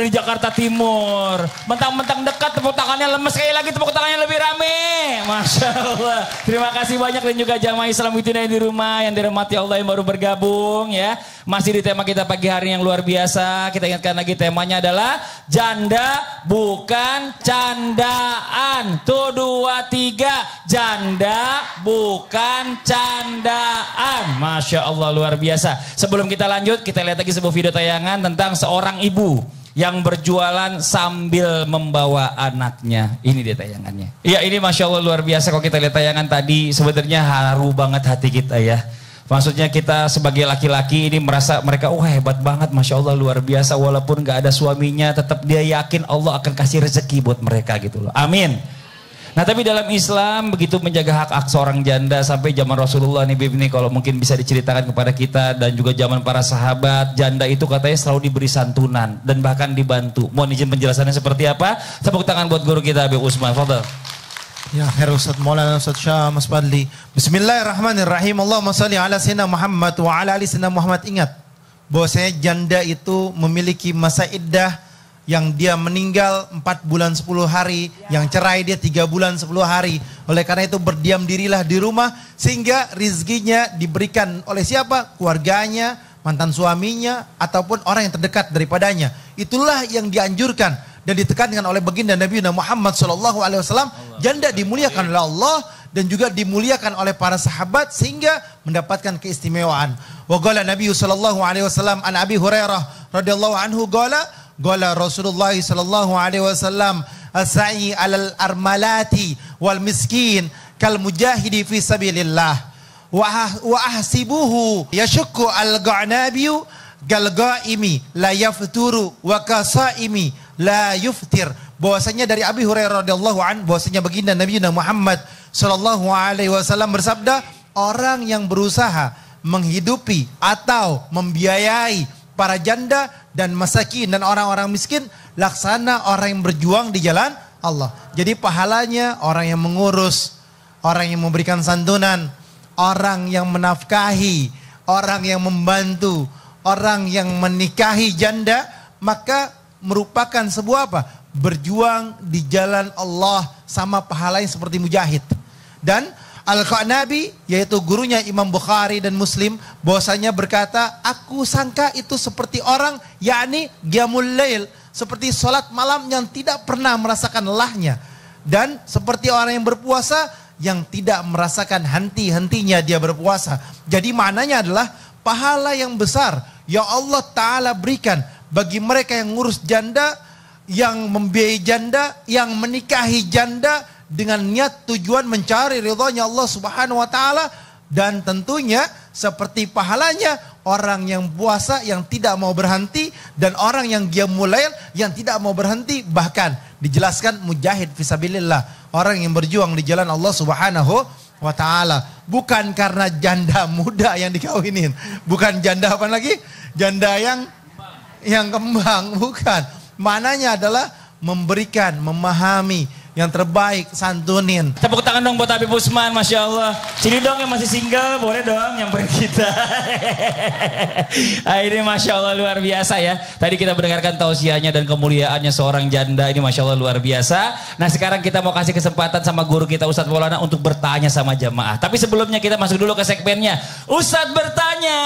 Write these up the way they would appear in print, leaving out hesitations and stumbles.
dari Jakarta Timur. Mentang-mentang dekat, tepuk tangannya lemes. Sekali lagi tepuk tangannya lebih rame. Masya Allah. Terima kasih banyak dan juga jamaah Islam Witina di rumah yang dirahmati Allah yang baru bergabung ya. Masih di tema kita pagi hari yang luar biasa. Kita ingatkan lagi temanya adalah janda bukan candaan. Tuh 2, 3. Janda bukan candaan. Masya Allah luar biasa. Sebelum kita lanjut, kita lihat lagi sebuah video tayangan tentang seorang ibu yang berjualan sambil membawa anaknya. Ini dia tayangannya. Ya ini Masya Allah luar biasa. Kalau kita lihat tayangan tadi sebenarnya haru banget hati kita ya. Maksudnya kita sebagai laki-laki ini merasa mereka hebat banget Masya Allah luar biasa. Walaupun gak ada suaminya tetap dia yakin Allah akan kasih rezeki buat mereka gitu loh. Amin. Nah tapi dalam Islam begitu menjaga hak seorang janda sampai zaman Rasulullah nih Bib nih, kalau mungkin bisa diceritakan kepada kita dan juga zaman para sahabat, janda itu katanya selalu diberi santunan dan bahkan dibantu. Mohon izin penjelasannya seperti apa? Tepuk tangan buat guru kita Habib Usman. Fadhal. Ya, khair Ustaz Maulana Ustaz Syah Mas Fadli. Bismillahirrahmanirrahim. Allahumma salli ala sayyidina Muhammad wa ala ali sayyidina Muhammad. Ingat bahwasanya janda itu memiliki masa iddah yang dia meninggal 4 bulan 10 hari, yang cerai dia 3 bulan 10 hari. Oleh karena itu berdiam dirilah di rumah sehingga rizkinya diberikan oleh siapa? Keluarganya, mantan suaminya ataupun orang yang terdekat daripadanya. Itulah yang dianjurkan dan ditekankan oleh baginda Nabi Muhammad SAW. Janda dimuliakan oleh Allah dan juga dimuliakan oleh para sahabat sehingga mendapatkan keistimewaan. Wa qala Nabi SAW an Abi Hurairah radhiyallahu anhu qala Rasulullah sallallahu alaihi wasallam as-sa'i 'alal armalati wal miskin kal mujahidi fi sabilillah wa ahsibuhu yashukku al-ga'nabiyu gal ga'imi la yafturu wa kasaimi la yuftir. Bahwasanya dari Abi Hurairah radhiyallahu an, bahwasanya baginda Nabi Muhammad sallallahu alaihi wasallam bersabda, orang yang berusaha menghidupi atau membiayai para janda dan masakin dan orang-orang miskin laksana orang yang berjuang di jalan Allah. Jadi pahalanya orang yang mengurus, orang yang memberikan santunan, orang yang menafkahi, orang yang membantu, orang yang menikahi janda, maka merupakan sebuah apa? Berjuang di jalan Allah, sama pahalanya seperti mujahid. Dan Al-Qanabi, yaitu gurunya Imam Bukhari dan Muslim, bahwasanya berkata, aku sangka itu seperti orang, yakni qiyamul lail, seperti sholat malam yang tidak pernah merasakan lelahnya, dan seperti orang yang berpuasa yang tidak merasakan henti-hentinya dia berpuasa. Jadi maknanya adalah pahala yang besar yang Allah Ta'ala berikan bagi mereka yang ngurus janda, yang membiayai janda, yang menikahi janda dengan niat tujuan mencari ridhonya Allah Subhanahu wa taala. Dan tentunya seperti pahalanya orang yang puasa yang tidak mau berhenti dan orang yang qiyamul lail yang tidak mau berhenti. Bahkan dijelaskan mujahid fisabilillah, orang yang berjuang di jalan Allah Subhanahu wa taala. Bukan karena janda muda yang dikawinin, bukan janda apa lagi? Janda yang kembang, bukan. Mananya adalah memberikan, memahami yang terbaik, santunin. Tepuk tangan dong buat Habib Usman, Masya Allah. Sini dong yang masih single, boleh dong nyamperin kita. Ini Masya Allah luar biasa ya. Tadi kita mendengarkan tausiahnya dan kemuliaannya seorang janda. Ini Masya Allah luar biasa. Nah sekarang kita mau kasih kesempatan sama guru kita Ustadz Maulana untuk bertanya sama jamaah. Tapi sebelumnya kita masuk dulu ke segmennya Ustadz bertanya,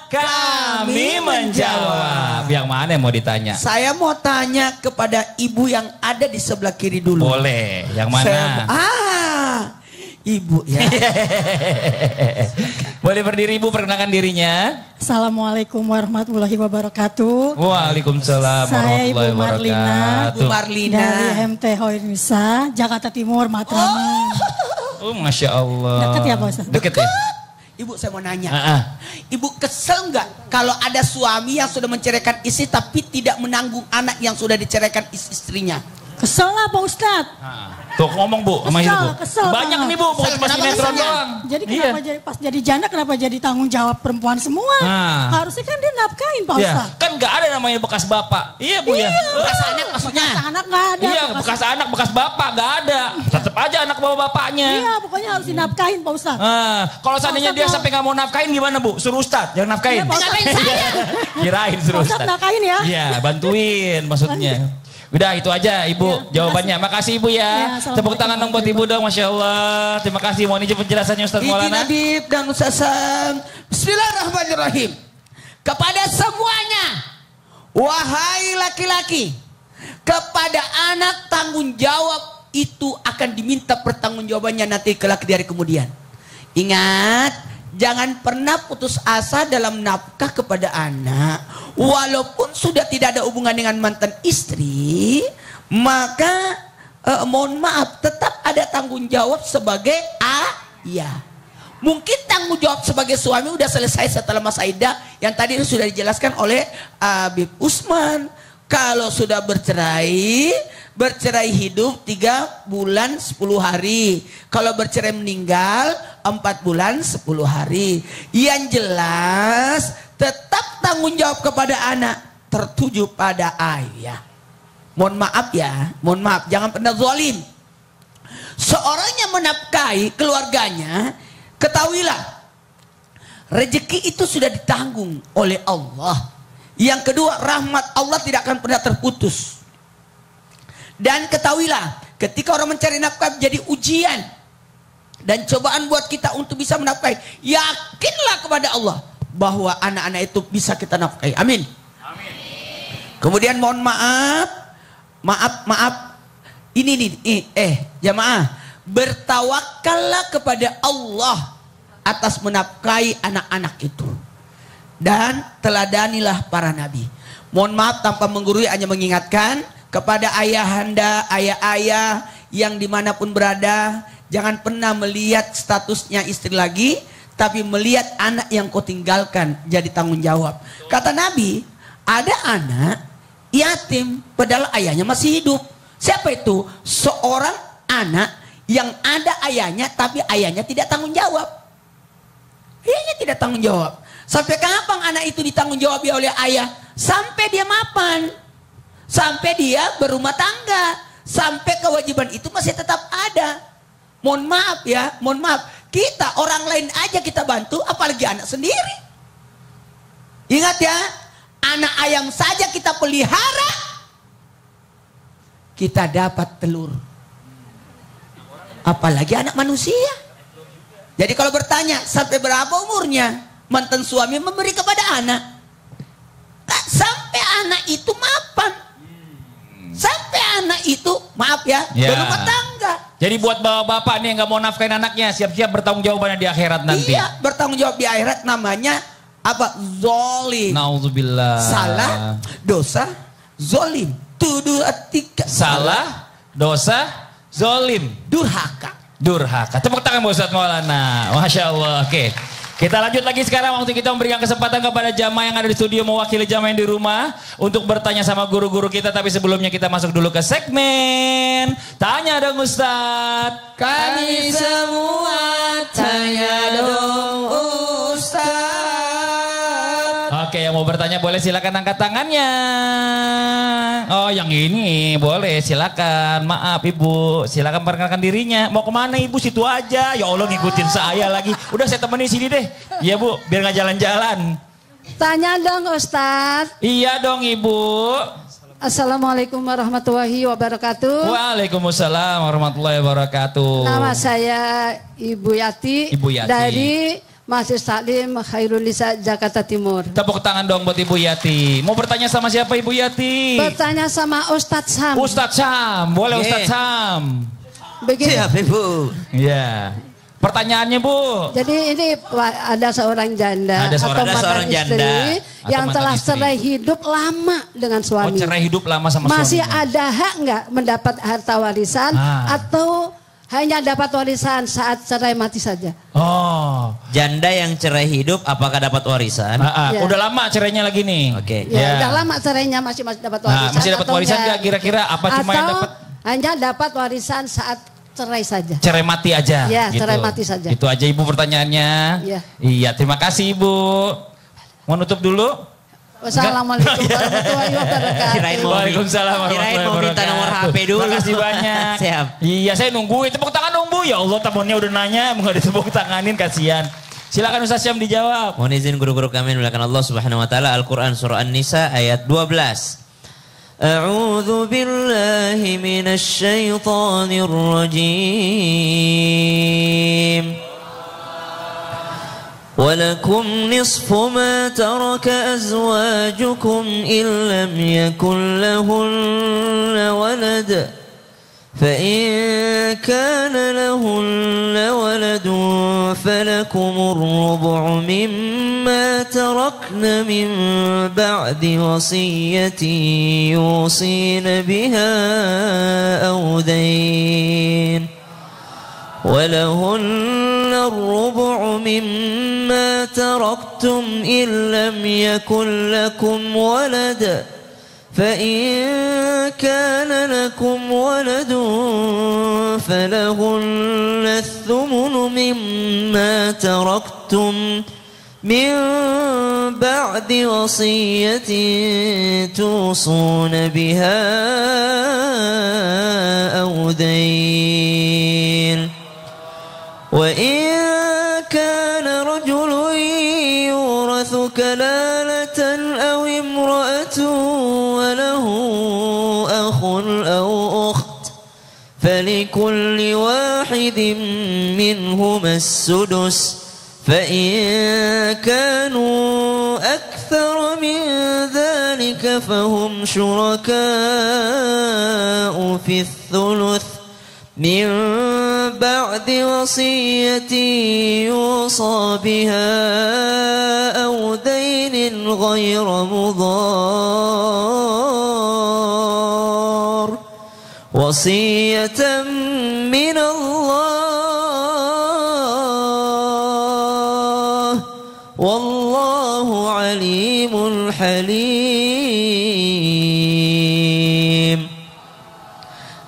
kami menjawab. Yang mana yang mau ditanya? Saya mau tanya kepada ibu yang ada di sebelah kiri dulu. Boleh, yang mana? Ibu ya. Boleh berdiri ibu, perkenalkan dirinya. Assalamualaikum warahmatullahi wabarakatuh. Waalaikumsalam Saya warahmatullahi Ibu Marlina, wabarakatuh. Bu Marlina dari MT Hoirnisa, Jakarta Timur, Matraman. Oh Masya Allah. Deket ya Pak Ustaz? Deket ya? Ibu saya mau nanya, Ibu kesel nggak kalau ada suami yang sudah menceraikan istri tapi tidak menanggung anak yang sudah diceraikan istrinya? Kesel lah Pak Ustadz. Tuh ngomong Bu sama itu Bu. Kesel Banyak banget. nih Bu, bukan cuma sinetron doang. Jadi kenapa pas jadi janda kenapa jadi tanggung jawab perempuan semua? Harusnya kan dia nafkahin Pak Ustadz. Kan nggak ada namanya bekas bapak. Iya Bu ya. Bekas anak maksudnya? Bekas anak nggak ada. Iya bekas anak, bekas bapak nggak ada. Tetap aja anak bawa bapaknya. Iya, pokoknya harus dinafkahin Pak Ustadz. Kalau seandainya dia sampai nggak mau nafkahin gimana Bu? Suruh Ustadz, jangan nafkahin. Iya, Pak Ustadz. Kirain suruh Pak Ustadz nafkahin ya. Iya, bantuin maksudnya. Udah itu aja Ibu jawabannya. Makasih Ibu ya. Tepuk tangan dong buat Ibu dong, Masya Allah. Terima kasih. Mohon izin penjelasannya Ustadz Maulana. Habib dan Ustaz Sam. Bismillahirrahmanirrahim. Kepada semuanya, wahai laki-laki, kepada anak tanggung jawab itu akan diminta pertanggungjawabannya nanti kelak di hari kemudian. Ingat, jangan pernah putus asa dalam nafkah kepada anak. Walaupun sudah tidak ada hubungan dengan mantan istri, maka mohon maaf, tetap ada tanggung jawab sebagai ayah. Mungkin tanggung jawab sebagai suami udah selesai setelah masa iddah yang tadi sudah dijelaskan oleh Habib Usman. Kalau sudah bercerai hidup 3 bulan 10 hari. Kalau bercerai meninggal 4 bulan 10 hari. Yang jelas tetap tanggung jawab kepada anak tertuju pada ayah. Mohon maaf ya, mohon maaf, jangan pernah zalim. Seorang yang menafkahi keluarganya, ketahuilah rezeki itu sudah ditanggung oleh Allah. Yang kedua, rahmat Allah tidak akan pernah terputus. Dan ketahuilah, ketika orang mencari nafkah jadi ujian dan cobaan buat kita untuk bisa menafkahi, yakinlah kepada Allah bahwa anak-anak itu bisa kita nafkahi. Amin. Amin. Kemudian mohon maaf, ini jamaah, bertawakallah kepada Allah atas menafkahi anak-anak itu. Dan teladanilah para nabi. Mohon maaf tanpa menggurui, hanya mengingatkan kepada ayahanda, ayah-ayah yang dimanapun berada, jangan pernah melihat statusnya istri lagi, tapi melihat anak yang kau tinggalkan jadi tanggung jawab. Kata Nabi, ada anak yatim padahal ayahnya masih hidup. Siapa itu? Seorang anak yang ada ayahnya tapi ayahnya tidak tanggung jawab. Ayahnya tidak tanggung jawab. Sampai kapan anak itu ditanggung jawab oleh ayah? Sampai dia mapan. Sampai dia berumah tangga. Sampai kewajiban itu masih tetap ada. Mohon maaf ya, mohon maaf. Kita orang lain aja kita bantu, apalagi anak sendiri. Ingat ya, anak ayam saja kita pelihara, kita dapat telur. Apalagi anak manusia. Jadi kalau bertanya, sampai berapa umurnya? Mantan suami memberi kepada anak. Sampai anak itu mapan. Sampai anak itu, maaf ya, berumah tangga. Jadi buat bapak-bapak nih yang gak mau nafkahin anaknya, siap-siap bertanggung jawabannya di akhirat nanti. Iya, bertanggung jawab di akhirat, namanya apa? Zolim. Nauzubillah. Salah, dosa, zolim. Tuduh atika. Salah, dosa, zolim. Durhaka. Durhaka. Tepuk tangan buat Ustadz Maulana. Masya Allah. Oke. Kita lanjut lagi sekarang, waktu kita memberikan kesempatan kepada jamaah yang ada di studio mewakili jamaah yang di rumah untuk bertanya sama guru-guru kita. Tapi sebelumnya kita masuk dulu ke segmen Tanya Dong Ustadz. Kami semua tanya dong Ustadz. Oke, yang mau bertanya boleh silakan angkat tangannya. Oh, yang ini boleh silakan. Maaf Ibu, silakan perkenalkan dirinya. Mau kemana Ibu? Situ aja. Ya Allah, ngikutin saya lagi. Udah saya temenin sini deh. Iya Bu, biar nggak jalan-jalan. Tanya dong Ustadz. Iya dong Ibu. Assalamualaikum warahmatullahi wabarakatuh. Waalaikumsalam warahmatullahi wabarakatuh. Nama saya Ibu Yati. Ibu Yati. Dari Masjid Taklim Khairul Nisa Jakarta Timur. Tepuk tangan dong buat Ibu Yati. Mau bertanya sama siapa Ibu Yati? Bertanya sama Ustadz Sam. Ustadz Sam, boleh Ustadz Sam. Begini. Siap Ibu. Iya. Pertanyaannya Bu. Jadi ini ada seorang janda Ada seorang istri janda yang atau telah mantan istri. cerai hidup lama dengan suami. Oh, cerai hidup lama sama Masih suaminya. ada hak nggak mendapat harta warisan atau hanya dapat warisan saat cerai mati saja? Oh. Janda yang cerai hidup apakah dapat warisan? Ya. Udah lama cerainya lagi nih. Oke. Ya, udah lama cerainya masih dapat warisan. Masih dapat atau warisan enggak? nggak kira-kira apa cuma yang Atau dapat? hanya dapat warisan saat cerai saja. Cerai mati aja. Ya, gitu. cerai mati saja. Itu aja Ibu pertanyaannya. Iya. Iya, terima kasih Ibu. Mau nutup dulu? Wassalamualaikum warahmatullahi wabarakatuh. Waalaikumsalam Kirain mau minta nomor HP dulu. Makasih banyak. Siap. Iya saya nungguin tepuk tangan dong Bu. Ya Allah temennya udah nanya mau ditepuk tanganin kasihan. Silakan Ustaz Syam dijawab. Mohon izin guru-guru kami mulakan Allah Subhanahu wa taala Al-Qur'an surah An-Nisa ayat 12. A'udzu billahi minasy syaithanir rajim. ولكم نصف ما ترك أزواجكم إن لم يكن لهن ولد فإن كان لهن ولد فلكم الربع مما تركن من بعد وصية يوصين بها أو دين ولهن الربع مما تركتم إن لم يكن لكم ولد فإن كان لكم ولد فلهن الثمن مما تركتم من بعد وصية توصون بها أو دين وإن كان رجل يورث كلالة أو امرأة وله أخ أو أخت فلكل واحد منهما السدس فإن كانوا أكثر من ذلك فهم شركاء في الثلث من بعد وصية يوصى بها أو دين غير مضار وصية من الله والله عليم حليم.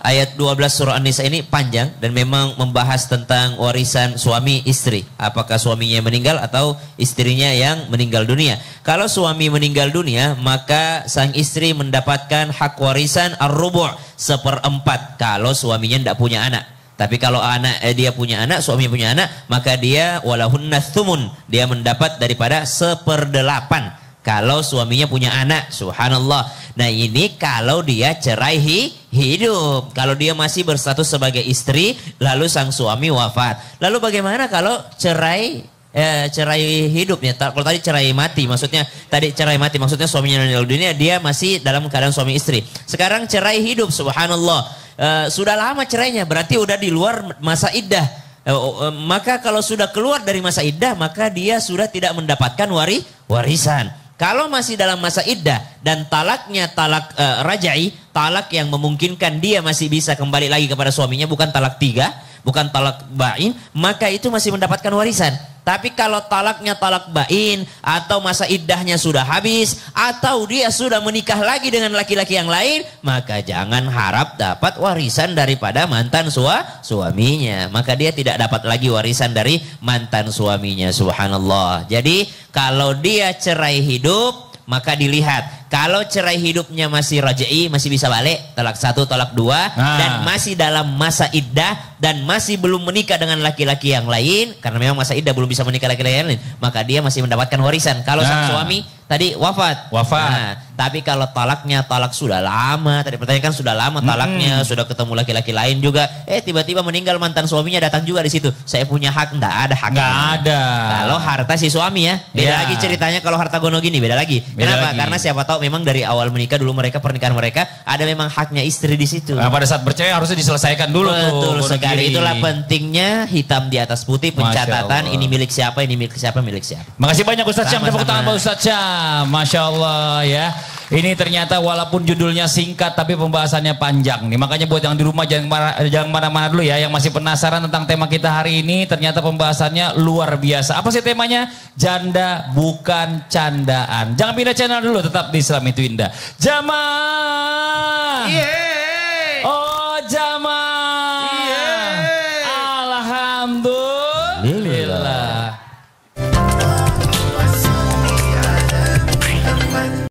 Ayat 12 surah An-Nisa ini panjang dan memang membahas tentang warisan suami istri. Apakah suaminya meninggal atau istrinya yang meninggal dunia. Kalau suami meninggal dunia, maka sang istri mendapatkan hak warisan ar-rubu' 1/4 kalau suaminya tidak punya anak. Tapi kalau dia punya anak, suami punya anak, maka dia walahunna thumun, dia mendapat daripada 1/8. Kalau suaminya punya anak, subhanallah. Nah ini kalau dia cerai hidup. Kalau dia masih berstatus sebagai istri, lalu sang suami wafat. Lalu bagaimana kalau cerai hidupnya? Kalau tadi cerai mati, maksudnya suaminya meninggal dunia, dia masih dalam keadaan suami istri. Sekarang cerai hidup, subhanallah. Sudah lama cerainya, berarti udah di luar masa iddah. Maka kalau sudah keluar dari masa iddah, maka dia sudah tidak mendapatkan warisan. Kalau masih dalam masa iddah dan talaknya talak rajai, talak yang memungkinkan dia masih bisa kembali lagi kepada suaminya, bukan talak 3, bukan talak ba'in, maka itu masih mendapatkan warisan. Tapi kalau talaknya talak ba'in atau masa iddahnya sudah habis atau dia sudah menikah lagi dengan laki-laki yang lain, maka jangan harap dapat warisan daripada mantan suaminya. Maka dia tidak dapat lagi warisan dari mantan suaminya, subhanallah. Jadi kalau dia cerai hidup, maka dilihat. Kalau cerai hidupnya masih rajai, masih bisa balik, talak 1, talak 2, dan masih dalam masa iddah dan masih belum menikah dengan laki-laki yang lain, karena memang masa iddah belum bisa menikah laki-laki yang lain, maka dia masih mendapatkan warisan. Kalau sang suami tadi wafat. Nah, tapi kalau talaknya talak sudah lama, tadi pertanyaan kan sudah lama talaknya, sudah ketemu laki-laki lain juga, tiba-tiba meninggal mantan suaminya datang juga di situ. Saya punya hak, enggak ada hak. Enggak ada. Kalau harta si suami ya, beda lagi ceritanya. Kalau harta gono gini beda lagi. Kenapa? Karena siapa tahu memang dari awal menikah dulu pernikahan mereka ada memang haknya istri di situ. Nah, pada saat percaya harusnya diselesaikan dulu. Betul sekali. Itulah pentingnya hitam di atas putih pencatatan ini milik siapa, ini milik siapa, milik siapa. Makasih banyak Ustaz Syam, tepuk tangan buat Ustaz Syam. Masya Allah ya. Ini ternyata walaupun judulnya singkat tapi pembahasannya panjang nih. Makanya buat yang di rumah jangan mana-mana dulu ya. Yang masih penasaran tentang tema kita hari ini, ternyata pembahasannya luar biasa. Apa sih temanya? Janda bukan candaan. Jangan pindah channel dulu, tetap di Islam itu Indah. Jamaah. Oh jamaah.